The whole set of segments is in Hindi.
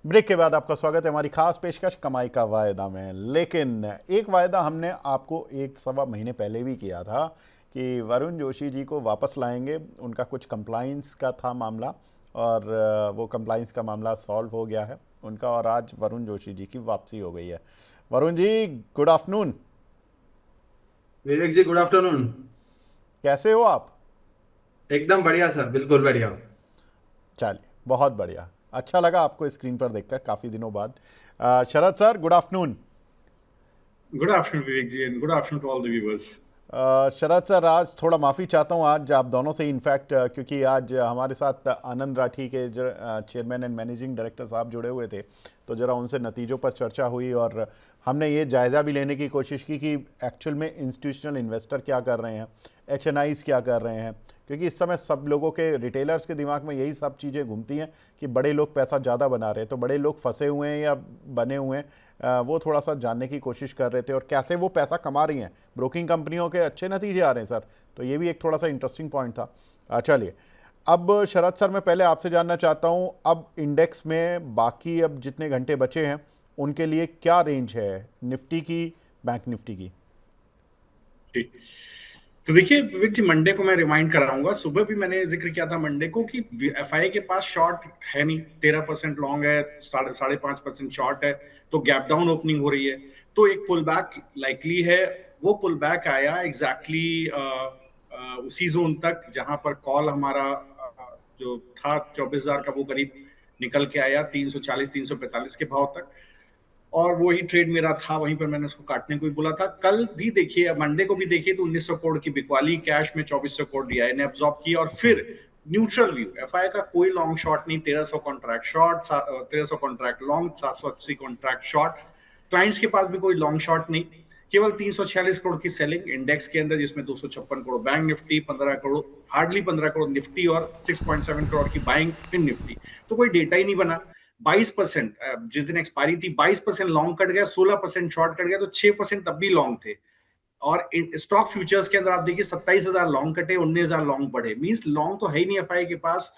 ब्रेक के बाद आपका स्वागत है हमारी खास पेशकश कमाई का वायदा में। लेकिन एक वायदा हमने आपको एक सवा महीने पहले भी किया था कि वरुण जोशी जी को वापस लाएंगे। उनका कुछ कंप्लाइंस का था मामला और वो कंप्लाइंस का मामला सॉल्व हो गया है उनका, और आज वरुण जोशी जी की वापसी हो गई है। Varun ji, good afternoon. विवेक जी, गुड आफ्टरनून। कैसे हो आप? एकदम बढ़िया सर, बिल्कुल बढ़िया। चलिए, बहुत बढ़िया। अच्छा लगा आपको स्क्रीन पर देखकर काफ़ी दिनों बाद। Sharad sir, good afternoon. Good afternoon, Vivek ji, and good afternoon to all the viewers. Sharad sir, आज थोड़ा माफ़ी चाहता हूँ आज आप दोनों से, इनफैक्ट क्योंकि आज हमारे साथ आनंद राठी के चेयरमैन एंड मैनेजिंग डायरेक्टर साहब जुड़े हुए थे, तो ज़रा उनसे नतीजों पर चर्चा हुई और हमने ये जायज़ा भी लेने की कोशिश की कि एक्चुअल में इंस्टीट्यूशनल इन्वेस्टर क्या कर रहे हैं, एचएनआईज़ क्या कर रहे हैं, क्योंकि इस समय सब लोगों के, रिटेलर्स के दिमाग में यही सब चीज़ें घूमती हैं कि बड़े लोग पैसा ज़्यादा बना रहे हैं, तो बड़े लोग फंसे हुए हैं या बने हुए हैं, वो थोड़ा सा जानने की कोशिश कर रहे थे, और कैसे वो पैसा कमा रही हैं। ब्रोकिंग कंपनियों के अच्छे नतीजे आ रहे हैं सर, तो ये भी एक थोड़ा सा इंटरेस्टिंग पॉइंट था। चलिए, अब शरद सर, मैं पहले आपसे जानना चाहता हूँ, अब इंडेक्स में बाकी अब जितने घंटे बचे हैं उनके लिए क्या रेंज है, निफ्टी की, बैंक निफ्टी की? ठीक। तो देखिए विवेक जी, मंडे को मैं रिमाइंड कराऊंगा। सुबह भी मैंने जिक्र किया था मंडे को कि एफआई के पास शॉर्ट है नहीं, 13% लॉन्ग है, 5.5% शॉर्ट है, तो गैप डाउन ओपनिंग हो रही है, तो एक पुल बैक लाइकली है। वो पुल बैक आया एग्जैक्टली उसी जोन तक जहां पर कॉल हमारा जो था 24,000 का, वो करीब निकल के आया 340 345 के भाव तक, और वही ट्रेड मेरा था, वहीं पर मैंने उसको काटने को भी बोला था। कल भी देखिए, मंडे को भी देखिए, तो 1900 करोड़ की बिकवाली कैश में 2400 करोड़ डीआई ने एब्जॉर्ब की, और फिर न्यूट्रल व्यू, एफआई का कोई लॉन्ग शॉर्ट नहीं, 1300 contract short, 1300 contract long, 780 contract short. Clients के पास भी कोई लॉन्ग शॉर्ट नहीं, केवल 346 करोड़ की सेलिंग इंडेक्स के अंदर, जिसमें 256 crore bank Nifty, 15 crore, hardly 15 crore Nifty, और 6.7 करोड़ की बाइंग इन निफ्टी। तो कोई डेटा ही नहीं बना। 22%, जिस दिन एक्सपायरी थी, 22% लॉन्ग कट गया, 16% शॉर्ट कट गया, तो 6% तब भी लॉन्ग थे। और स्टॉक फ्यूचर्स के अंदर आप देखिए, 27,000 लॉन्ग कटे, 19,000 लॉन्ग बढ़े, मींस लॉन्ग तो है ही नहीं एफआई के पास।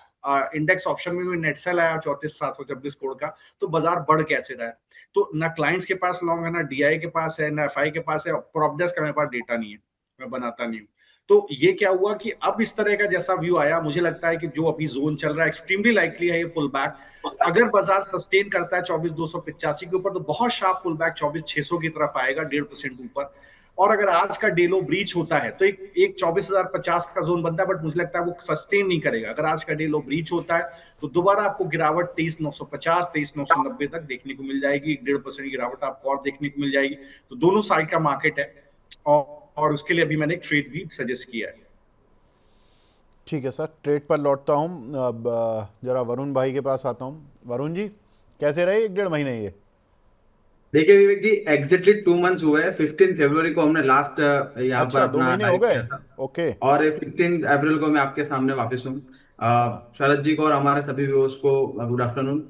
इंडेक्स ऑप्शन में भी नेट सेल आया 34,726 करोड़ का, तो बाजार बढ़ कैसे रहा है? तो ना क्लाइंट्स के पास लॉन्ग है, ना डीआई के पास है, ना एफआई के पास है, प्रॉप डेस्क का मेरे पास डेटा नहीं है, मैं बनाता नहीं हूँ। तो ये क्या हुआ कि अब इस तरह का जैसा व्यू आया, मुझे लगता है कि जो अभी जोन चल रहा है, एक्सट्रीमली लाइकली है ये पुल बैक। अगर बाजार सस्टेन करता है 24,285 के ऊपर, तो बहुत शार्प पुल बैक 24,600 की तरफ आएगा, 1.5% ऊपर। और अगर आज का डे लो ब्रीच होता है, तो एक 24,050 का जोन बनता है, बट मुझे लगता है वो सस्टेन नहीं करेगा। अगर आज का डे लो ब्रीच होता है, तो दोबारा आपको गिरावट 23,950, 23,990 तक देखने को मिल जाएगी, 1.5% गिरावट आपको और देखने को मिल जाएगी। तो दोनों साइड का मार्केट है, और उसके लिए अभी मैंने एक ट्रेड भी सजेस्ट किया है। ठीक है सर, ट्रेड पर लौटता हूँ। अब जरा वरुण भाई के पास आता हूँ। वरुण जी, कैसे रहे 1 डेढ़ महीने ये? देखिए विवेक जी, एग्जैक्टली 2 मंथ्स हुए हैं। 15 फरवरी को हमने लास्ट यहाँ पर अच्छा, दो अपना महीने हो लाइव गए। किया था, ओके। और 15 अप्रैल को मैं आपके सामने वापस हूँ। शरद जी को और हमारे सभी व्यूअर्स को गुड आफ्टरनून।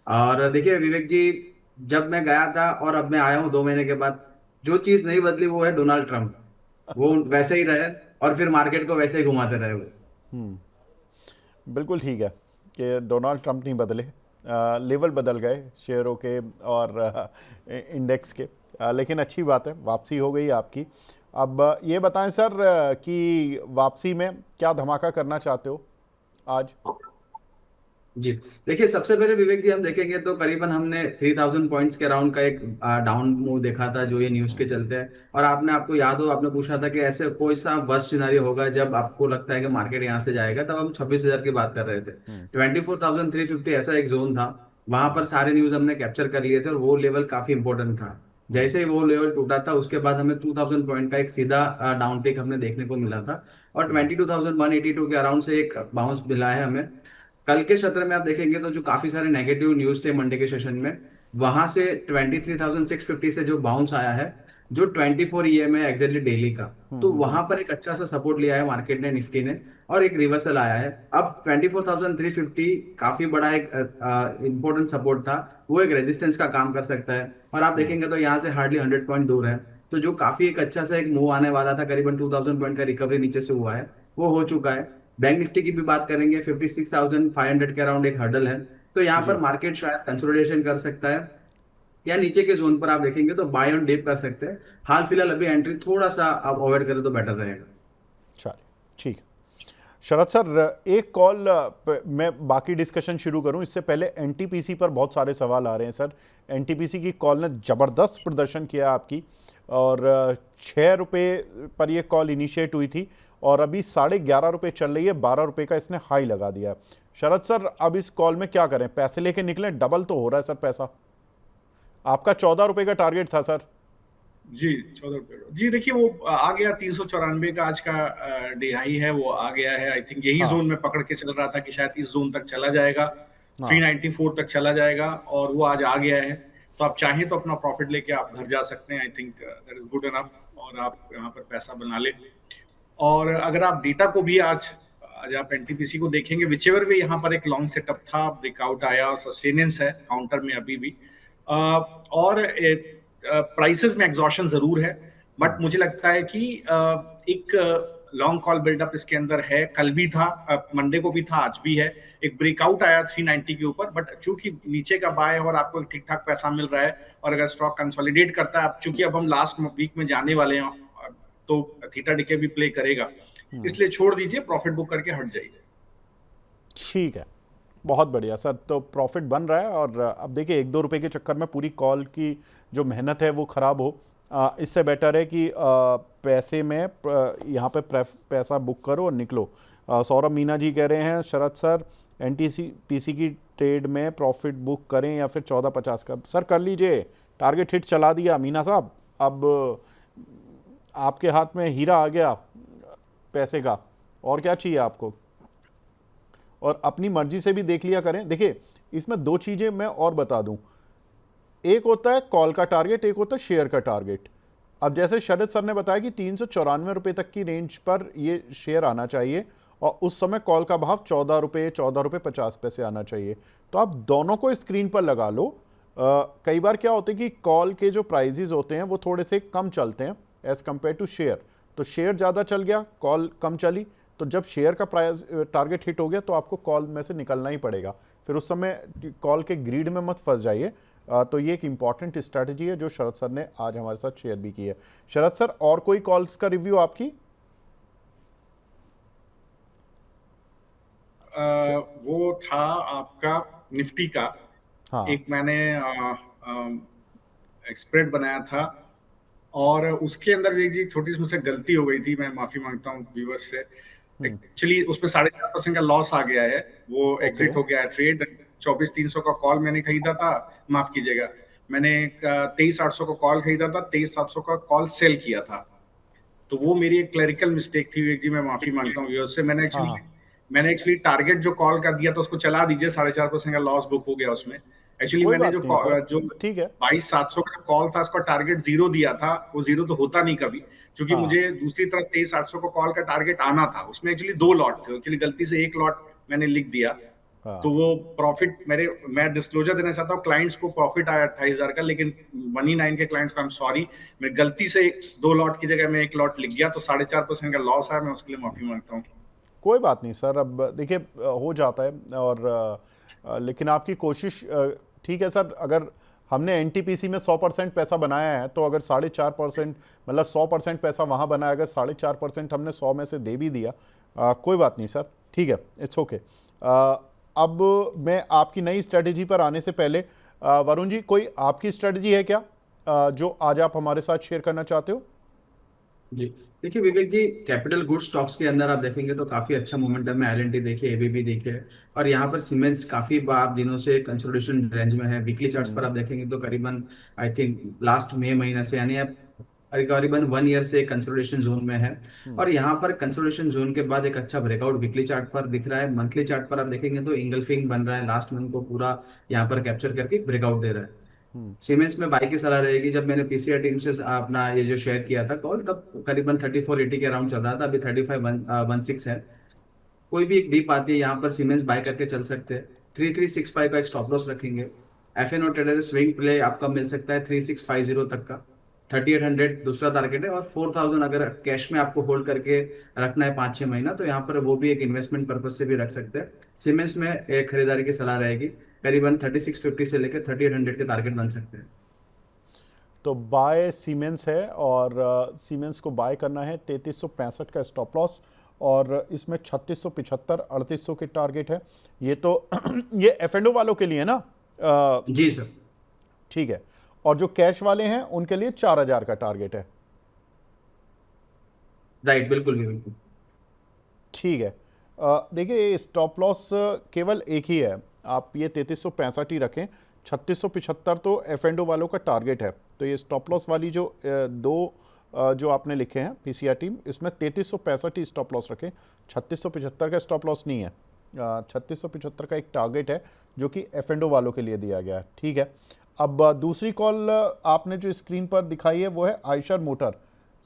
और देखिए विवेक जी, जब मैं गया था और अब मैं आया हूँ 2 महीने के बाद, जो चीज नहीं बदली वो है डोनाल्ड ट्रंप। वो वैसे ही रहे, और फिर मार्केट को वैसे ही घुमाते रहे वो। बिल्कुल ठीक है कि डोनाल्ड ट्रंप नहीं बदले, लेवल बदल गए शेयरों के और इंडेक्स के। लेकिन अच्छी बात है, वापसी हो गई आपकी। अब ये बताएं सर कि वापसी में क्या धमाका करना चाहते हो आज? जी, देखिए सबसे पहले विवेक जी, हम देखेंगे तो करीबन हमने 3,000 पॉइंट्स के राउंड का एक डाउन मूव देखा था, जो ये न्यूज के चलते हैं। और आपको याद हो, आपने पूछा था कि ऐसे कोई सा वर्स्ट सिनारियो होगा जब आपको लगता है कि मार्केट यहाँ से जाएगा, तब हम 26,000 की बात कर रहे थे। 24,350 ऐसा एक जोन था, वहां पर सारे न्यूज हमने कैप्चर कर लिए थे, और वो लेवल काफी इंपॉर्टेंट था। जैसे ही वो लेवल टूटा था, उसके बाद हमें 2,000 पॉइंट का एक सीधा डाउन टेक हमने देखने को मिला था, और 22,182 के अराउंड से एक बाउंस मिला है हमें। कल के सत्र में आप देखेंगे तो जो काफी सारे नेगेटिव न्यूज थे मंडे के सेशन में, वहां से 23,650 से जो बाउंस आया है, जो 24 ईएम है एग्जैक्टली डेली का, तो वहां पर एक अच्छा सा सपोर्ट लिया है मार्केट ने, निफ्टी ने, और एक रिवर्सल आया है। अब 24,350 काफी बड़ा एक इंपॉर्टेंट सपोर्ट था, वो एक रेजिस्टेंस का काम कर सकता है। और आप देखेंगे तो यहाँ से हार्डली 100 पॉइंट दूर है, तो जो काफी एक अच्छा सा एक मूव आने वाला था, करीबन 2,000 पॉइंट का रिकवरी नीचे से हुआ है, वो हो चुका है। बैंक निफ्टी की भी बात करेंगे, 56,500 के अराउंड एक हर्डल है, तो यहाँ जी पर मार्केट शायद कंसोलिडेशन कर सकता है, या नीचे के जोन पर आप देखेंगे तो बाय ऑन डिप कर सकते हैं। हाल फिलहाल अभी एंट्री थोड़ा सा आप अवॉइड करें तो बेटर रहेगा। चलिए ठीक है। शरद सर, एक कॉल मैं बाकी डिस्कशन शुरू करूं इससे पहले एनटीपीसी पर बहुत सारे सवाल आ रहे हैं सर। एनटीपीसी की कॉल ने ज़बरदस्त प्रदर्शन किया आपकी, और 6 रुपये पर ये कॉल इनिशिएट हुई थी और अभी 11.5 रुपये चल रही है, 12 रुपये का इसने हाई लगा दिया है। शरद सर, अब इस कॉल में क्या करें? पैसे लेके निकलें? डबल तो हो रहा है सर पैसा। आपका 14 रुपये का टारगेट था सर। जी 14 रुपये जी, देखिए वो आ गया 394 का आज का डे हाई है, वो आ गया है। आई थिंक यही हाँ जोन में पकड़ के चल रहा था कि शायद इस जोन तक चला जाएगा, हाँ 394 तक चला जाएगा, और वो आज आ गया है। तो आप चाहें तो अपना प्रॉफिट लेके आप घर जा सकते हैं। I think that is good enough, और आप यहाँ पर पैसा बना ले। और अगर आप डेटा को भी आज आज आप एनटीपीसी को देखेंगे, विचेवर भी यहाँ पर एक लॉन्ग सेटअप था, ब्रेकआउट आया और सस्टेनेंस है काउंटर में अभी भी। और प्राइसेस में एग्जॉशन जरूर है, बट मुझे लगता है कि एक लॉन्ग कॉल बिल्डअप इसके अंदर है। कल भी था, मंडे को भी था, आज भी है। एक ब्रेकआउट आया 390 के ऊपर, बट चूंकि नीचे का बाय और आपको एक ठीक ठाक पैसा मिल रहा है, और अगर स्टॉक कंसोलिडेट करता है, अब चूंकि अब हम लास्ट वीक में जाने वाले हैं, तो थीटा डीके भी प्ले करेगा, इसलिए छोड़ दीजिए, प्रॉफिट बुक करके हट जाइए। ठीक है, बहुत बढ़िया सर। तो प्रॉफिट बन रहा है, और अब देखिए 1-2 रुपए के चक्कर में पूरी कॉल की जो मेहनत है वो ख़राब हो। इससे बेटर है कि पैसे में यहाँ पे पैसा बुक करो और निकलो। सौरभ मीना जी कह रहे हैं, शरद सर एनटीपीसी की ट्रेड में प्रॉफिट बुक करें या फिर 14.50 का? सर कर लीजिए, टारगेट हिट चला दिया मीना साहब। अब आपके हाथ में हीरा आ गया पैसे का, और क्या चाहिए आपको? और अपनी मर्जी से भी देख लिया करें। देखिए इसमें 2 चीज़ें मैं और बता दूं, एक होता है कॉल का टारगेट, एक होता है शेयर का टारगेट। अब जैसे शरद सर ने बताया कि 394 रुपये तक की रेंज पर ये शेयर आना चाहिए, और उस समय कॉल का भाव 14 रुपये, 14.50 रुपये आना चाहिए। तो आप दोनों को स्क्रीन पर लगा लो। कई बार क्या होता है कि कॉल के जो प्राइजेज होते हैं वो थोड़े से कम चलते हैं एज़ कम्पेयर टू शेयर। तो शेयर ज़्यादा चल गया, कॉल कम चली, तो जब शेयर का प्राइस टारगेट हिट हो गया तो आपको कॉल में से निकलना ही पड़ेगा। फिर उस समय कॉल के ग्रीड में मत फंस जाइए। तो ये एक इंपॉर्टेंट स्ट्रैटेजी है जो शरद सर ने आज हमारे साथ शेयर भी की है। शरद सर, और कोई कॉल्स का रिव्यू आपकी? वो था आपका निफ्टी का। हाँ एक मैंने स्प्रेड बनाया था, और उसके अंदर भी एक छोटी सी मुझसे गलती हो गई थी, मैं माफी मांगता हूँ व्यूअर्स से। एक्चुअली उसमें 4.5% का लॉस आ गया है, वो एग्जिट हो गया है ट्रेड। 24,300 का कॉल मैंने खरीदा था, माफ कीजिएगा, मैंने 23,800 का कॉल खरीदा था, 23,700 का कॉल सेल किया था। तो वो मेरी एक क्लरिकल मिस्टेक थी विवेक जी, मैं माफी मांगता हूँ व्यूअर्स से। हाँ मैंने एक्चुअली टारगेट जो कॉल का दिया था उसको चला दीजिए, 4.5% का लॉस बुक हो गया उसमें। एक्चुअली कोई मैंने बात नहीं सर, जो ठीक है। 22,700 का कॉल था, उसका टारगेट 0 दिया था। वो 0 तो होता नहीं कभी, क्योंकि हाँ मुझे दूसरी तरफ 23,800 का कॉल का टारगेट आना था। उसमें एक्चुअली 2 लॉट थे, एक्चुअली गलती से 1 लॉट मैंने लिख दिया। हाँ तो वो प्रॉफिट मैं डिस्क्लोजर देना चाहता हूँ, क्लाइंट्स को प्रॉफिट आया 28,000 का, लेकिन मनी 9 के क्लाइंट्स को आई एम सॉरी, मैं गलती से 2 लॉट की जगह में 1 लॉट लिख गया, तो 4.5% का लॉस है। मैं उसके लिए माफी मांगता हूँ। कोई बात नहीं सर। अब देखिए हो जाता है, और लेकिन आपकी कोशिश ठीक है सर। अगर हमने एनटीपीसी में 100% पैसा बनाया है, तो अगर 4.5%, मतलब 100% पैसा वहाँ बनाया, अगर 4.5% हमने 100 में से दे भी दिया, कोई बात नहीं सर, ठीक है, इट्स ओके। अब मैं आपकी नई स्ट्रेटजी पर आने से पहले, वरुण जी, कोई आपकी स्ट्रेटजी है क्या जो आज आप हमारे साथ शेयर करना चाहते हो? जी देखिए विवेक जी, कैपिटल गुड स्टॉक्स के अंदर आप देखेंगे तो काफी अच्छा मोमेंटम है। एलएनटी देखिए, एबीबी देखिए, और यहाँ पर सीमेंस काफी दिनों से कंसोलिडेशन रेंज में है। वीकली चार्ट्स पर आप देखेंगे तो करीबन आई थिंक लास्ट मई महीने से, यानी आप करीबन 1 ईयर से कंसोलिडेशन जोन में है। और यहाँ पर कंसोलिडेशन जोन के बाद एक अच्छा ब्रेकआउट वीकली चार्ट पर दिख रहा है। मंथली चार्ट पर आप देखेंगे तो इंगल्फिंग बन रहा है, लास्ट मंथ को पूरा यहाँ पर कैप्चर करके ब्रेकआउट दे रहा है। सीमेंस में बाई की सलाह रहेगी। जब मैंने पीसीआर टीम से अपना ये जो शेयर किया था कॉल, तब करीबन 3480 के अराउंड चल रहा था, अभी 3516 है। कोई भी एक डीप आती है यहाँ पर सीमेंस बाय करके चल सकते हैं। 3365 का एक स्टॉप लॉस रखेंगे। एफएनओ ट्रेडर स्विंग प्ले आपका मिल सकता है 3650 तक का। 3800 दूसरा टारगेट है, और 4000 अगर कैश में आपको होल्ड करके रखना है 5-6 महीना, तो यहाँ पर वो भी एक इन्वेस्टमेंट पर्पज से भी रख सकते हैं। सीमेंस में एक खरीदारी की सलाह रहेगी। करीबन 3650 से लेकर 3800 के टारगेट बन सकते हैं। तो बाय सीमेंस है और सीमेंस को बाय करना है 3365 का स्टॉप लॉस और इसमें 3675 3800 के टारगेट है। ये तो ये एफ वालों के लिए ना? जी सर। ठीक है। और जो कैश वाले हैं उनके लिए 4000 का टारगेट है। राइट, बिल्कुल भी बिल्कुल। ठीक है। देखिए स्टॉप लॉस केवल एक ही है, आप ये 3365 ही रखें। 3675 तो एफ वालों का टारगेट है। तो ये स्टॉप लॉस वाली जो जो आपने लिखे हैं पीसीआर टीम, इसमें 3365 ही स्टॉप लॉस रखें। 3675 का स्टॉप लॉस नहीं है। 3675 का एक टारगेट है जो कि एफ वालों के लिए दिया गया है। ठीक है। अब दूसरी कॉल आपने जो स्क्रीन पर दिखाई है वो है आयशर मोटर।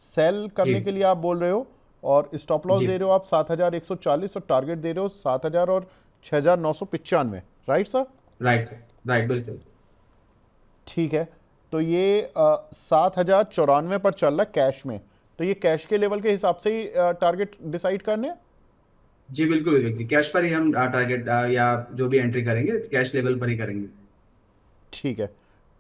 सेल करने जी के लिए आप बोल रहे हो और स्टॉप लॉस जी। दे रहे हो आप 7140 और टारगेट दे रहे हो 7000 और 6995, right sir? Right sir, right बिल्कुल। ठीक है। तो ये 7094 पर चल रहा है कैश में। तो ये कैश के लेवल के हिसाब से ही टारगेट डिसाइड करने हैं? जी बिल्कुल विवेक जी, कैश पर ही हम टारगेट या जो भी एंट्री करेंगे कैश लेवल पर ही करेंगे। ठीक है।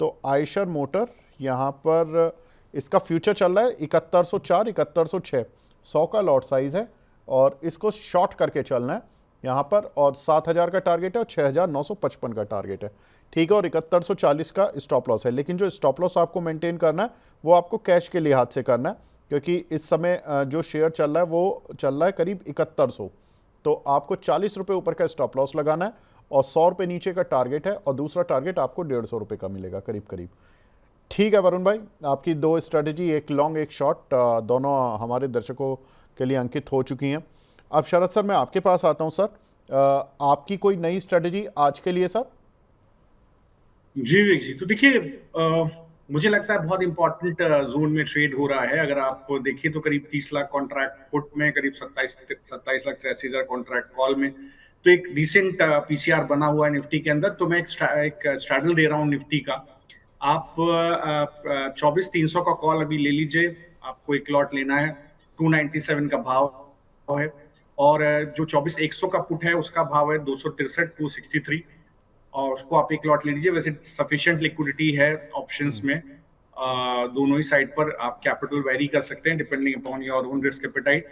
तो आयशर मोटर यहाँ पर इसका फ्यूचर चल रहा है 7104 7106, 100 का लॉट साइज है और इसको शॉर्ट करके चलना है यहाँ पर। और 7000 का टारगेट है और 6955 का टारगेट है। ठीक है। और 7140 का स्टॉप लॉस है। लेकिन जो स्टॉप लॉस आपको मेंटेन करना है वो आपको कैश के लिहाज से करना है, क्योंकि इस समय जो शेयर चल रहा है वो चल रहा है करीब 7100। तो आपको 40 रुपये ऊपर का स्टॉप लॉस लगाना है और 100 रुपये नीचे का टारगेट है और दूसरा टारगेट आपको 150 रुपये का मिलेगा करीब करीब। ठीक है वरुण भाई, आपकी दो स्ट्रेटजी, एक लॉन्ग एक शॉर्ट, दोनों हमारे दर्शकों के लिए अंकित हो चुकी हैं। अब शरद सर मैं आपके पास आता हूं सर। आपकी कोई नई स्ट्रेटजी आज के लिए सर? जी विवेक जी, तो देखिए मुझे लगता है बहुत इंपॉर्टेंट जोन में ट्रेड हो रहा है। अगर आप देखिए तो करीब 30 लाख कॉन्ट्रैक्ट पुट में, करीब 27 लाख 83,000 कॉन्ट्रैक्ट कॉल में, तो एक डिसेंट पीसीआर बना हुआ है निफ्टी के अंदर। तो मैं एक स्ट्रैडल दे रहा हूँ निफ्टी का। आप 24,300 का कॉल अभी ले लीजिए, आपको एक लॉट लेना है। 297 का भाव है और जो 24,100 का पुट है उसका भाव है 263 और उसको आप एक लॉट ले लीजिए। वैसे सफिशिएंट लिक्विडिटी है ऑप्शंस में, दोनों ही साइड पर आप कैपिटल वेरी कर सकते हैं depending upon your own risk appetite.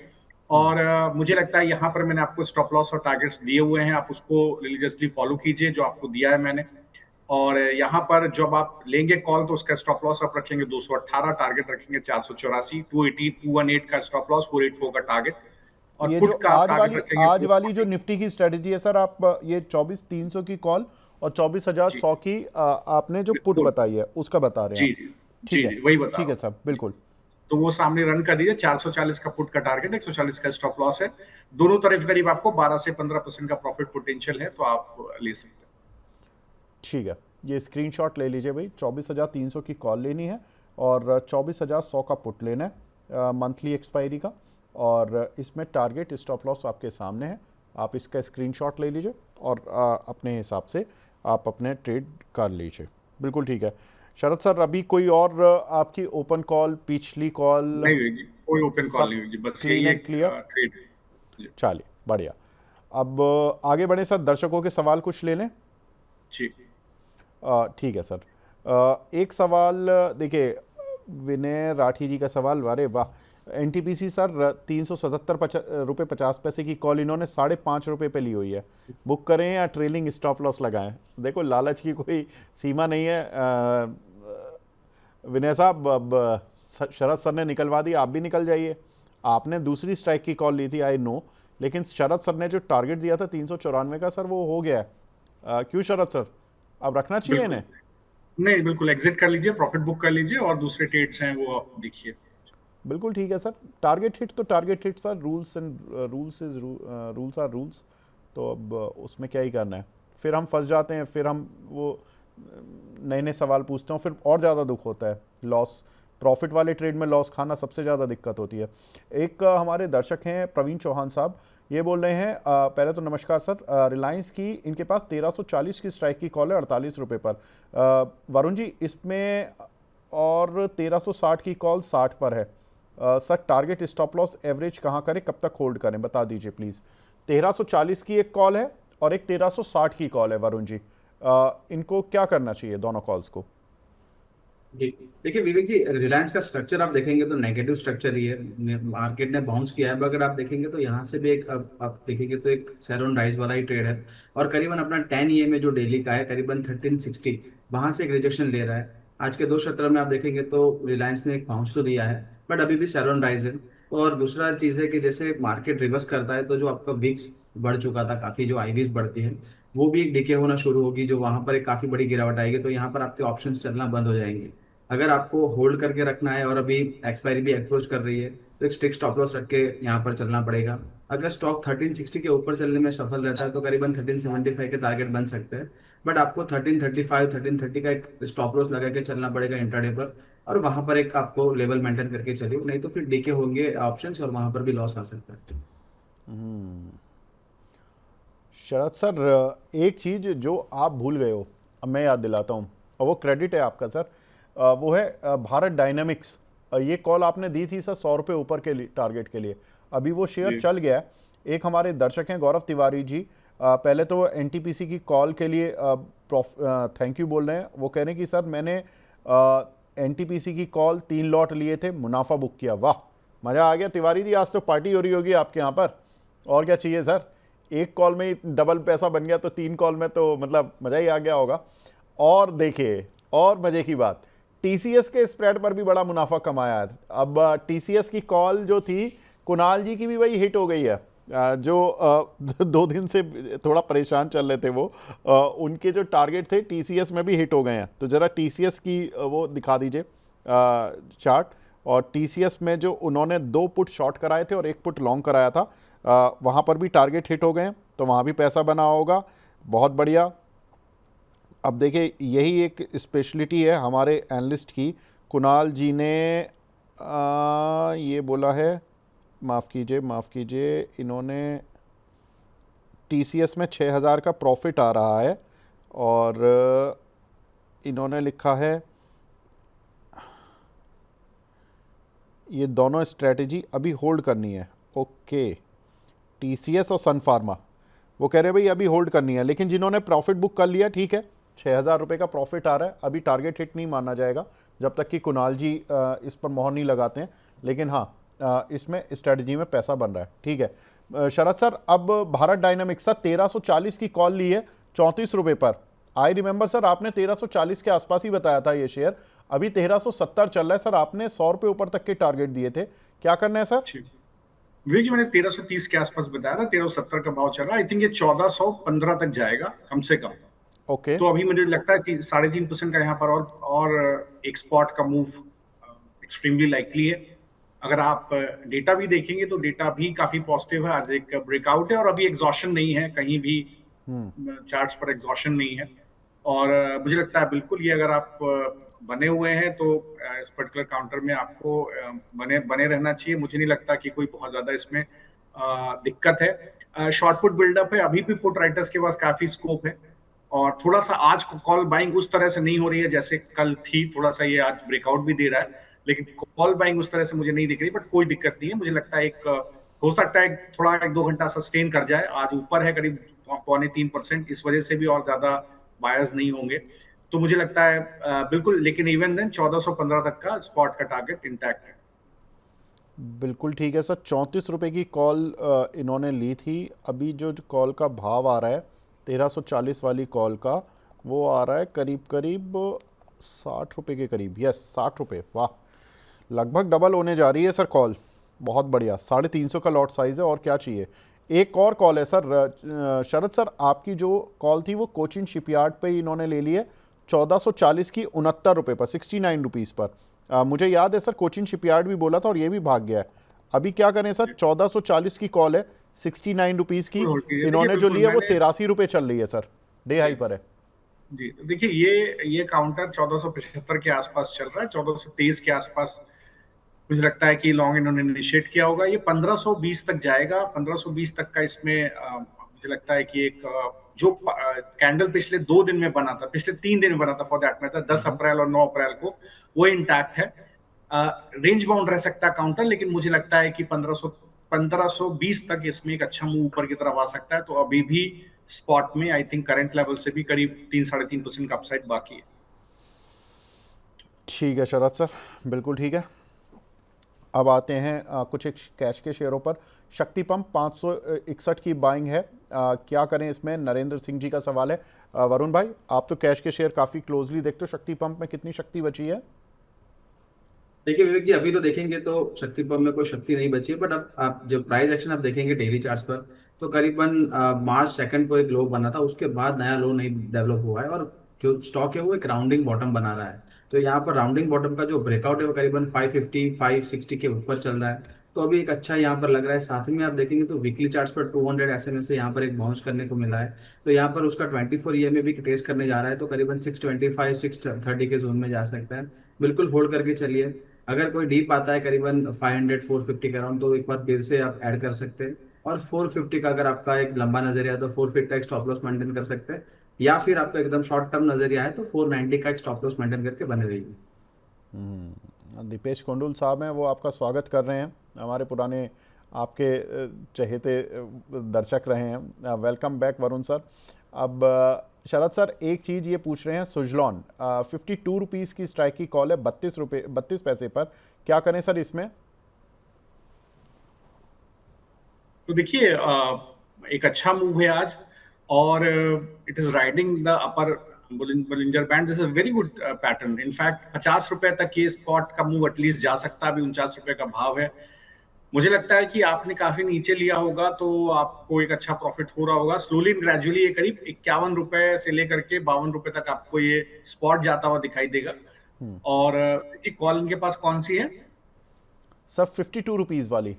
और मुझे लगता है यहाँ पर मैंने आपको स्टॉप लॉस और टारगेट्स दिए हुए हैं, आप उसको रिलीजियसली फॉलो कीजिए जो आपको दिया है मैंने। और यहाँ पर जब आप लेंगे कॉल तो उसका स्टॉप लॉस आप रखेंगे 218, टारगेट रखेंगे 484, 280 218 का स्टॉप लॉस, 484 का टारगेट। और ये जो पुट का आप टारगेट रखेंगे आज वाली जो निफ्टी की स्ट्रेटजी है सर, आप ये 24,300 की कॉल और 24,100 की आपने जो पुट बिल्कुल। बताई है उसका बता रहे जी हैं जी आप? जी ठीक है। जी, वही बता ठीक रहा है हूँ। सर, बिल्कुल। तो वो सामने रन कर दीजिए। 440 का पुट का टारगेट, 140 का स्टॉप लॉस है। दोनों तरफ करीब आपको 12 से 15% का प्रॉफिट पोटेंशियल है, तो आप ले सकते हैं। ठीक है, ये स्क्रीनशॉट ले लीजिए भाई। 24,300 की कॉल लेनी है और 24,100 का पुट लेना है मंथली एक्सपायरी का। और इसमें टारगेट स्टॉप लॉस आपके सामने है, आप इसका स्क्रीनशॉट ले लीजिए और अपने हिसाब से आप अपने ट्रेड कर लीजिए। बिल्कुल ठीक है। शरद सर, अभी कोई और आपकी ओपन कॉल, पिछली कॉल? नहीं हुई जी, कोई ओपन कॉल सब नहीं हुई जी, बस क्लीन यही एंड एक क्लियर? ट्रेड। चलिए बढ़िया। अब आगे बढ़े सर, दर्शकों के सवाल कुछ ले लें। जी ठीक है सर। एक सवाल देखिए, विनय राठी जी का सवाल, अरे वाह। एनटीपीसी सर 377 रुपये 50 पैसे की कॉल इन्होंने 5.5 रुपये पे ली हुई है। बुक करें या ट्रेलिंग स्टॉप लॉस लगाएं? देखो लालच की कोई सीमा नहीं है। विनय साहब, अब शरद सर ने निकलवा दी, आप भी निकल जाइए। आपने दूसरी स्ट्राइक की कॉल ली थी, आई नो, लेकिन शरद सर ने जो टारगेट दिया था 394 का सर, वो हो गया है। क्यों शरद सर, अब रखना चाहिए इन्हें? नहीं, बिल्कुल एग्जिट कर लीजिए, प्रॉफिट बुक कर लीजिए और दूसरे ट्रेड्स हैं वो आप देखिए। बिल्कुल ठीक है सर। टारगेट हिट तो target hit sir, rules are rules. तो अब उसमें क्या ही करना है। फिर हम फंस जाते हैं, फिर हम वो नए नए सवाल पूछते हैं, फिर और ज़्यादा दुख होता है। लॉस, प्रॉफिट वाले ट्रेड में लॉस खाना सबसे ज़्यादा दिक्कत होती है। एक हमारे दर्शक हैं प्रवीण चौहान साहब, ये बोल रहे हैं, पहले तो नमस्कार सर, रिलायंस की इनके पास 1340 की स्ट्राइक की कॉल है 48 रुपये पर। वरुण जी, इसमें और 1360 की कॉल 60 पर है। Sir target stop loss average कहाँ करें, कब तक होल्ड करें, बता दीजिए प्लीज़। 1340 की एक कॉल है और एक 1360 की कॉल है वरुण जी। इनको क्या करना चाहिए दोनों कॉल्स को? जी देखिए विवेक जी, रिलायंस का स्ट्रक्चर आप देखेंगे तो नेगेटिव स्ट्रक्चर ही है। मार्केट ने बाउंस किया है, अगर आप देखेंगे तो यहाँ से भी एक आप देखेंगे तो एक सेल ऑन राइज वाला ही ट्रेड है। और करीबन अपना 10 EMA जो डेली का है करीबन 1360, वहां से एक रिजेक्शन ले रहा है। आज के 2 सत्र में आप देखेंगे तो रिलायंस ने एक बाउंस तो दिया है, बट अभी भी सेल ऑन राइज है। और दूसरा चीज है कि जैसे मार्केट रिवर्स करता है तो जो आपका विक्स बढ़ चुका था काफी, जो आईवीज बढ़ती है वो भी एक डिके होना शुरू होगी, जो वहां पर एक काफी बड़ी गिरावट आएगी, तो यहाँ पर आपके ऑप्शंस चलना बंद हो जाएंगे। अगर आपको होल्ड करके रखना है और अभी एक्सपायरी भी अप्रोच कर रही है तो एक स्टिक स्टॉप लॉस रख के यहाँ पर चलना पड़ेगा। अगर स्टॉक 1360 के ऊपर चलने में सफल रहता है तो करीबन 1375 के टारगेट बन सकते हैं, बट आपको 1335 1330 का एक स्टॉप लॉस लगा के चलना पड़ेगा इंट्राडे पर, और वहां पर एक आपको लेवल मेंटेन करके चलिए, नहीं तो फिर डीके होंगे ऑप्शंस और वहां पर भी लॉस आ सकता है। शरद सर, एक चीज़ जो आप भूल गए हो, अब मैं याद दिलाता हूँ, और वो क्रेडिट है आपका सर। वो है भारत डायनामिक्स। ये कॉल आपने दी थी सर 100 रुपये ऊपर के लिए, टारगेट के लिए। अभी वो शेयर चल गया है। एक हमारे दर्शक हैं गौरव तिवारी जी, पहले तो एनटीपीसी की कॉल के लिए थैंक यू बोल रहे हैं। वो कह रहे हैं कि सर मैंने एनटीपीसी की कॉल 3 लॉट लिए थे, मुनाफा बुक किया। वाह, मज़ा आ गया तिवारी जी, आज तो पार्टी हो रही होगी आपके यहाँ पर। और क्या चाहिए सर, एक कॉल में ही डबल पैसा बन गया तो 3 कॉल में तो मतलब मज़ा ही आ गया होगा। और देखिए, और मज़े की बात, टीसीएस के स्प्रेड पर भी बड़ा मुनाफा कमाया है। अब टीसीएस की कॉल जो थी, कुणाल जी की भी वही हिट हो गई है। जो 2 दिन से थोड़ा परेशान चल रहे थे वो, उनके जो टारगेट थे टीसीएस में भी हिट हो गए हैं। तो ज़रा टीसीएस की वो दिखा दीजिए चार्ट। और टीसीएस में जो उन्होंने 2 पुट शॉर्ट कराए थे और 1 पुट लॉन्ग कराया था, वहाँ पर भी टारगेट हिट हो गए हैं, तो वहाँ भी पैसा बना होगा। बहुत बढ़िया। अब देखिए, यही एक स्पेशलिटी है हमारे एनालिस्ट की। कुणाल जी ने ये बोला है, माफ़ कीजिए, इन्होंने टीसीएस में 6000 का प्रॉफिट आ रहा है, और इन्होंने लिखा है ये दोनों स्ट्रेटजी अभी होल्ड करनी है। ओके, टीसीएस और सन फार्मा, वो कह रहे हैं भाई अभी होल्ड करनी है। लेकिन जिन्होंने प्रॉफिट बुक कर लिया, ठीक है, 6000 रुपये का प्रॉफिट आ रहा है, अभी टारगेट हिट नहीं माना जाएगा जब तक कि कुणाल जी इस पर मोहर नहीं लगाते हैं। लेकिन हाँ, इसमें स्ट्रेटजी में पैसा बन रहा है, ठीक है। शरद सर, अब भारत डायनामिक्स सर 1340 की कॉल ली है 34 रुपये पर। आई रिमेंबर सर, आपने 1340 के आसपास ही बताया था ये शेयर, अभी 1370 चल रहा है सर। आपने 100 रुपये ऊपर तक के टारगेट दिए थे, क्या करना है सर? विवेक जी, मैंने 1330 के आसपास बताया था, 1370 का भाव चल रहा है। आई थिंक ये 1415 तक जाएगा कम से कम। ओके। तो अभी मुझे लगता है कि 3.5% का यहाँ पर और एक स्पॉट का मूव एक्सट्रीमली लाइकली है। अगर आप डेटा भी देखेंगे तो डेटा भी काफी पॉजिटिव है। आज एक ब्रेकआउट है और अभी एग्जॉशन नहीं है, कहीं भी चार्ट्स पर एग्जॉशन नहीं है। और मुझे लगता है बिल्कुल ये अगर आप बने हुए हैं तो इस पर्टिकुलर काउंटर में आपको बने रहना चाहिए। मुझे नहीं लगता कि कोई बहुत ज्यादा इसमें दिक्कत है। शॉर्ट पुट बिल्डअप है, अभी भी पुट राइटर्स के पास काफी स्कोप है। और थोड़ा सा आज कॉल बाइंग उस तरह से नहीं हो रही है जैसे कल थी, थोड़ा सा ये आज ब्रेकआउट भी दे रहा है, लेकिन कॉल बाइंग उस तरह से मुझे नहीं दिख रही। बट कोई दिक्कत नहीं है, मुझे लगता है हो सकता है थोड़ा 1-2 घंटा सस्टेन कर जाए। आज ऊपर है करीब 2.25%, इस वजह से भी और ज्यादा बायर्स नहीं होंगे। तो मुझे लगता है बिल्कुल, लेकिन इवन देन 1415 तक का स्पॉट का टारगेट इंटैक्ट है। बिल्कुल ठीक है सर। 34 रुपये की कॉल इन्होंने ली थी। अभी जो कॉल का भाव आ रहा है 1340 वाली कॉल का, वो आ रहा है करीब 60 रुपये के करीब। यस, 60 रुपये। वाह, लगभग डबल होने जा रही है सर कॉल। बहुत बढ़िया। 350 का लॉट साइज़ है, और क्या चाहिए। एक और कॉल है सर, शरद सर, आपकी जो कॉल थी वो कोचिन शिपयार्ड पे ही इन्होंने ले ली है 1440 की 69 रुपये पर, 69 रुपीज़ पर। मुझे याद है सर, कोचिन शिपयार्ड भी बोला था और ये भी भाग गया है। अभी क्या करें सर? 1440 की कॉल है, 69 रुपीज़ की इन्होंने जो ली है वो 83 रुपये चल रही है सर, डे हाई पर है जी। देखिए, ये काउंटर 1475 के आसपास चल रहा है, 1423 के आसपास मुझे लगता है कि लॉन्ग इन्होंने इनिशिएट किया होगा। ये 1520 तक जाएगा। 1520 तक का इसमें मुझे लगता है कि एक जो कैंडल पिछले 2 दिन में बना था, पिछले 3 दिन में बना था फॉर दैट मैटर, 10 अप्रैल और 9 अप्रैल को, वो इंटैक्ट है। रेंज बाउंड रह सकता है काउंटर, लेकिन मुझे लगता है कि 1520 तक इसमें एक अच्छा मूव ऊपर की तरफ आ सकता है। तो अभी भी स्पॉट में आई थिंक करंट लेवल से भी करीब 3-3.5% का अपसाइड बाकी है। ठीक है शरद सर, बिल्कुल ठीक है। अब आते हैं कुछ एक कैश के शेयरों पर। शक्ति पंप 561 की बाइंग है, क्या करें इसमें, नरेंद्र सिंह जी का सवाल है। वरुण भाई, आप तो कैश के शेयर काफ़ी क्लोजली देखते हो, शक्ति पंप में कितनी शक्ति बची है? देखिए विवेक जी, अभी तो देखेंगे तो शक्ति पंप में कोई शक्ति नहीं बची है, बट अब आप जो प्राइस एक्शन आप देखेंगे डेली चार्ट्स पर, तो करीबन मार्च सेकंड को एक लो बना था, उसके बाद नया लो नहीं डेवलप हुआ है, और जो स्टॉक है वो एक राउंडिंग बॉटम बना रहा है। तो यहाँ पर राउंडिंग बॉटम का जो ब्रेकआउट है वो करीबन 550 560 के ऊपर चल रहा है। तो अभी एक अच्छा यहाँ पर लग रहा है। साथ में आप देखेंगे तो वीकली चार्ट्स पर 200 SMA से यहाँ पर एक बाउंस करने को मिला है। तो यहाँ पर उसका 24 EMA भी टेस्ट करने जा रहा है, तो करीबन 625 630 के जोन में जा सकता है। बिल्कुल होल्ड करके चलिए। अगर कोई डीप आता है करीबन 500 450 के अराउंड, तो एक बार फिर से आप ऐड कर सकते हैं। और 450 का अगर आपका एक लंबा नजरिया है तो 450 का एक स्टॉप लॉस मेंटेन कर सकते हैं, या फिर आपका एकदम शॉर्ट टर्म नजरिया है तो 490 का एक स्टॉप लॉस मेंटेन करके बने रहिए। दीपेश कोंडुल साहब हैं, वो आपका स्वागत कर रहे हैं, हमारे पुराने आपके चहेते दर्शक रहे हैं। Welcome back Varun sir. अब शरद सर एक चीज़ ये पूछ रहे हैं, सुजलॉन 52 रुपीज़ की स्ट्राइक की कॉल है 32 पैसे पर, क्या करें सर इसमें? तो देखिए एक अच्छा मूव है आज, और it is riding the upper Bollinger band. This is very good pattern. In fact 50 रुपए तक ये स्पॉट का मूव एटलीस्ट जा सकता है। अभी 49 रुपए का भाव है। मुझे लगता है कि आपने काफी नीचे लिया होगा तो आपको एक अच्छा प्रॉफिट हो रहा होगा। स्लोली एंड ग्रेजुअली ये करीब 51 रुपए से लेकर के 52 रुपए तक आपको ये स्पॉट जाता हुआ दिखाई देगा। और कॉल इनके पास कौन सी है सर? 52 रुपीज़ वाली।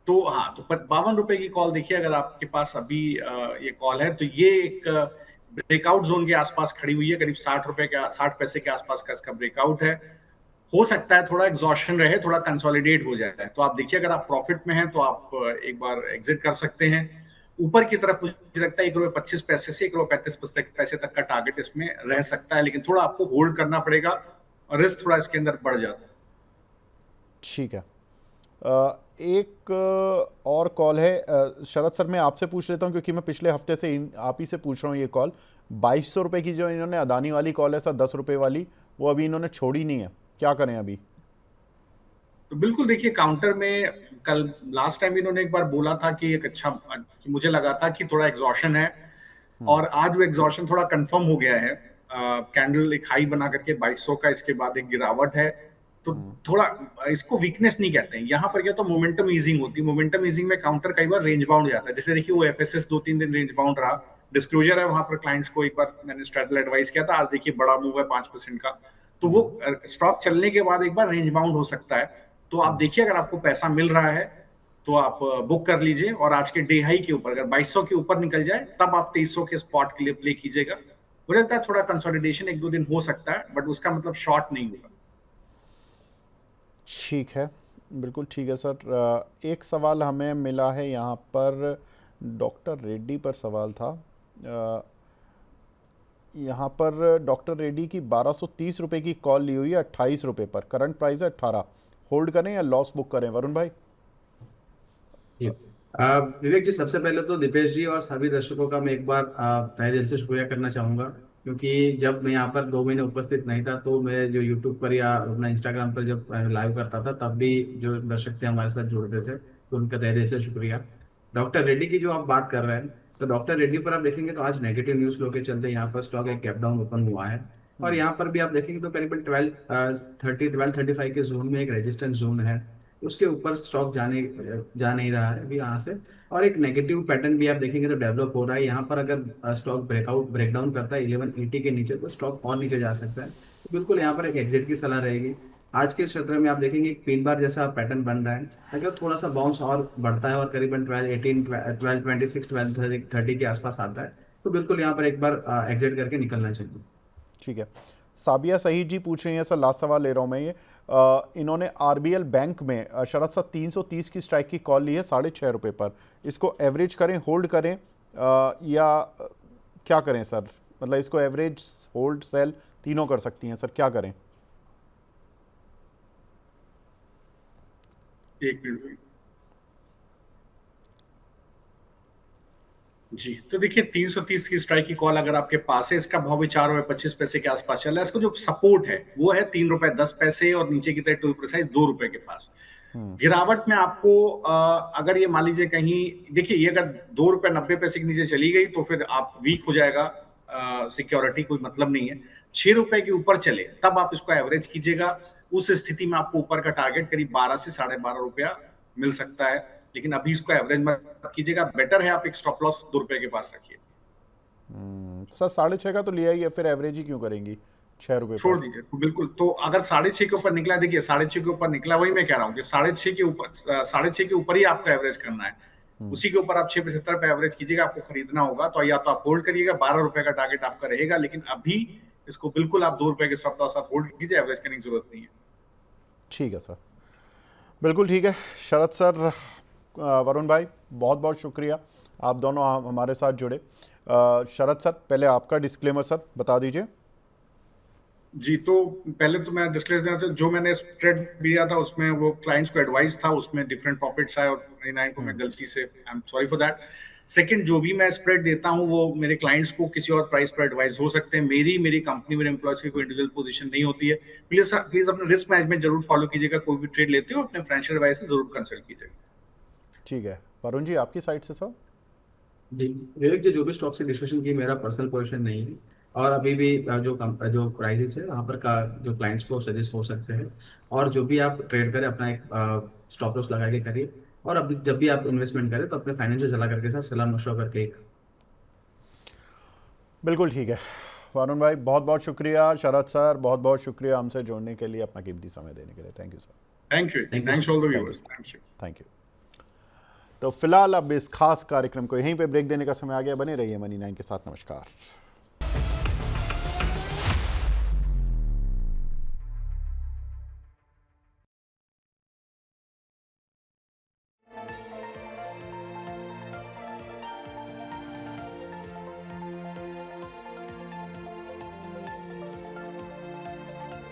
तो हाँ, तो 52 रुपए की कॉल देखिए, अगर आपके पास अभी ये कॉल है तो ये एक ब्रेकआउट जोन के आसपास खड़ी हुई है। करीब 60 पैसे के आसपास का इसका ब्रेकआउट है। हो सकता है थोड़ा एग्जॉशन रहे, थोड़ा कंसोलिडेट हो जाए। तो आप देखिए, अगर आप प्रॉफिट में हैं तो आप एक बार एग्जिट कर सकते हैं। ऊपर की तरफ मुझे लगता है 1.25 रुपए से 1.35 पैसे तक का टारगेट इसमें रह सकता है, लेकिन थोड़ा आपको होल्ड करना पड़ेगा और रिस्क थोड़ा इसके अंदर बढ़ जाता है। ठीक है। एक और कॉल है शरद सर, मैं आपसे पूछ लेता हूँ क्योंकि मैं पिछले हफ्ते से आप ही से पूछ रहा हूँ। ये कॉल 2200 रुपये की जो इन्होंने अदानी वाली कॉल है सर, 10 रुपये वाली, वो अभी इन्होंने छोड़ी नहीं है, क्या करें अभी? तो बिल्कुल देखिए, काउंटर में कल लास्ट टाइम इन्होंने एक बार बोला था कि एक अच्छा, मुझे लगा था कि थोड़ा एग्जॉशन है, और आज वो एग्जॉशन थोड़ा कंफर्म हो गया है। कैंडल एक हाई बना करके 2200 का, इसके बाद एक गिरावट है। तो थोड़ा इसको वीकनेस नहीं कहते हैं यहाँ पर, क्या तो मोमेंटम ईजिंग होती है। मोमेंटम ईजिंग में काउंटर कई बार रेंज बाउंड जाता है। जैसे देखिए वो एफएसएस 2-3 दिन रेंज बाउंड रहा। डिस्क्लोजर है वहां पर, क्लाइंट्स को एक बार मैंने स्ट्रेटल एडवाइस किया था। आज देखिए बड़ा मूव है 5% का। तो वो स्टॉक चलने के बाद एक बार रेंज बाउंड हो सकता है। तो आप देखिए, अगर आपको पैसा मिल रहा है तो आप बुक कर लीजिए, और आज के डे हाई के ऊपर अगर 2200 के ऊपर निकल जाए तब आप 2300 के स्पॉट के लिए प्ले कीजिएगा। मुझे लगता है थोड़ा कंसोलिडेशन 1-2 दिन हो सकता है, बट उसका मतलब शॉर्ट नहीं होगा। ठीक है, बिल्कुल ठीक है सर। एक सवाल हमें मिला है यहाँ पर, डॉक्टर रेड्डी पर सवाल था। यहाँ पर डॉक्टर रेड्डी की 1230 रुपये की कॉल ली हुई है 28 रुपये पर, करंट प्राइस है 18। होल्ड करें या लॉस बुक करें वरुण भाई? विवेक जी, सबसे पहले तो दीपेश जी और सभी दर्शकों का मैं एक बार तहे दिल से शुक्रिया करना चाहूंगा, क्योंकि जब मैं यहाँ पर 2 महीने उपस्थित नहीं था तो मैं जो यूट्यूब पर या अपना इंस्टाग्राम पर जब लाइव करता था तब भी जो दर्शक थे हमारे साथ जुड़ते थे, तो उनका तहे दिल से शुक्रिया। डॉक्टर रेड्डी की जो आप बात कर रहे हैं, तो डॉक्टर रेड्डी पर आप देखेंगे तो आज नेगेटिव न्यूज फ्लो के चलते यहाँ पर स्टॉक एक गैप डाउन ओपन हुआ है। और यहाँ पर भी आप देखेंगे तो करीबन 1235 के जोन में एक रेजिस्टेंस जोन है, उसके ऊपर स्टॉक जा नहीं रहा है अभी यहाँ से। और एक नेगेटिव पैटर्न भी आप देखेंगे तो डेवलप हो रहा है यहाँ पर। अगर स्टॉक ब्रेकडाउन करता है 1180 के नीचे, तो स्टॉक और नीचे जा सकता है। तो बिल्कुल यहाँ पर एक एग्जिट की सलाह रहेगी। आज के क्षेत्र में आप देखेंगे एक पिन बार जैसा पैटर्न बन रहा है। अगर थोड़ा सा बाउंस और बढ़ता है और करीबन 1218 1226 1230 के आसपास आता है, तो बिल्कुल यहाँ पर एक बार एग्जिट करके निकलना चाहिए। ठीक है। साबिया सईद जी पूछ रही हैं सर, लास्ट सवाल ले रहा हूँ मैं ये। इन्होंने आरबीएल बैंक में शरद सर 330 की स्ट्राइक की कॉल ली है 6.5 रुपये पर, इसको एवरेज करें, होल्ड करें, या क्या करें सर? मतलब इसको एवरेज, होल्ड, सेल तीनों कर सकती हैं सर, क्या करें? एक मिनट जी। तो देखिए 330 की स्ट्राइक की कॉल अगर आपके पास है, इसका भाव भी 4.25 के आसपास चल रहा है। इसको जो सपोर्ट है वो है 3 रुपए 10 और नीचे की तरफ टू प्रिसाइज 2 रुपए के पास। गिरावट में आपको अगर ये मान लीजिए कहीं, देखिए ये अगर 2 रुपए 90 के नीचे चली गई तो फिर आप वीक हो जाएगा, सिक्योरिटी कोई मतलब नहीं है। 6 रुपए के ऊपर चले तब आप इसको एवरेज कीजिएगा। उस स्थिति में आपको ऊपर का टारगेट करीब 12 से 12.5 रुपया मिल सकता है, लेकिन अभी इसको एवरेज मत कीजिएगा। बेटर है आप एक स्टॉप लॉस 2 रुपए के पास रखिए। सर 6.5 का तो लिया ही है, फिर एवरेज ही क्यों करेंगी 6 रुपए छोड़ पर? दीजिए बिल्कुल। तो अगर 6.5 के ऊपर निकला, देखिए 6.5 के ऊपर निकला, वही मैं कह रहा हूँ कि 6.5 के ऊपर 6.5 के ऊपर ही आपको एवरेज करना है। उसी के ऊपर आप 6.75 पे एवरेज कीजिएगा। आपको खरीदना होगा तो या तो आप होल्ड करिएगा, 12 रुपए का टारगेट आपका रहेगा, लेकिन अभी इसको बिल्कुल आप 2 रुपए के स्टॉप लॉस साथ होल्ड कीजिए, एवरेज करने की जरूरत नहीं है। ठीक है सर, बिल्कुल ठीक है। शरद सर, वरुण भाई, बहुत बहुत शुक्रिया, आप दोनों हमारे साथ जुड़े। शरद सर, पहले आपका डिस्क्लेमर सर बता दीजिए। जी, तो पहले तो मैं डिस्क्लेमर देना चाहता हूं, जो मैंने स्प्रेड दिया था उसमें वो क्लाइंट्स को एडवाइस था, उसमें डिफरेंट प्रॉफिट्स आए और 99 को मैं गलती से, I am sorry for that. Second, जो भी मैं स्प्रेड देता हूं वो मेरे क्लाइंट्स को किसी और प्राइस पर एडवाइस हो सकते हैं। मेरी कंपनी, मेरे एम्प्लॉयज की कोई इंडिविजुअल पोजीशन नहीं होती है। प्लीज अपना रिस्क मैनेजमेंट जरूर फॉलो कीजिएगा। कोई भी ट्रेड लेते हो अपने फाइनेंशियल एडवाइस से जरूर कंसल्ट कीजिएगा। ठीक है, वरुण जी आपकी साइड से सर। जी विवेक जी, जो भी स्टॉक से डिस्कशन की मेरा पर्सनल पोजीशन नहीं है, और अभी भी जो प्राइसेस है वहाँ पर का जो क्लाइंट्स को सजेस्ट हो सकते हैं। और जो भी आप ट्रेड करें अपना एक स्टॉप लॉस लगा के करिए, और अभी जब भी आप इन्वेस्टमेंट करें तो अपने फाइनेंशियल सलाहकार के साथ सलाह मशवरा करके। बिल्कुल ठीक है वरुण भाई, बहुत बहुत शुक्रिया। शरद सर, बहुत बहुत शुक्रिया हमसे जुड़ने के लिए, अपना कीमती समय देने के लिए। Thank you sir. Thank you, thanks all the viewers, thank you. Thank you. तो फिलहाल अब इस खास कार्यक्रम को यहीं पे ब्रेक देने का समय आ गया। बने रहिए मनी 9 के साथ। नमस्कार।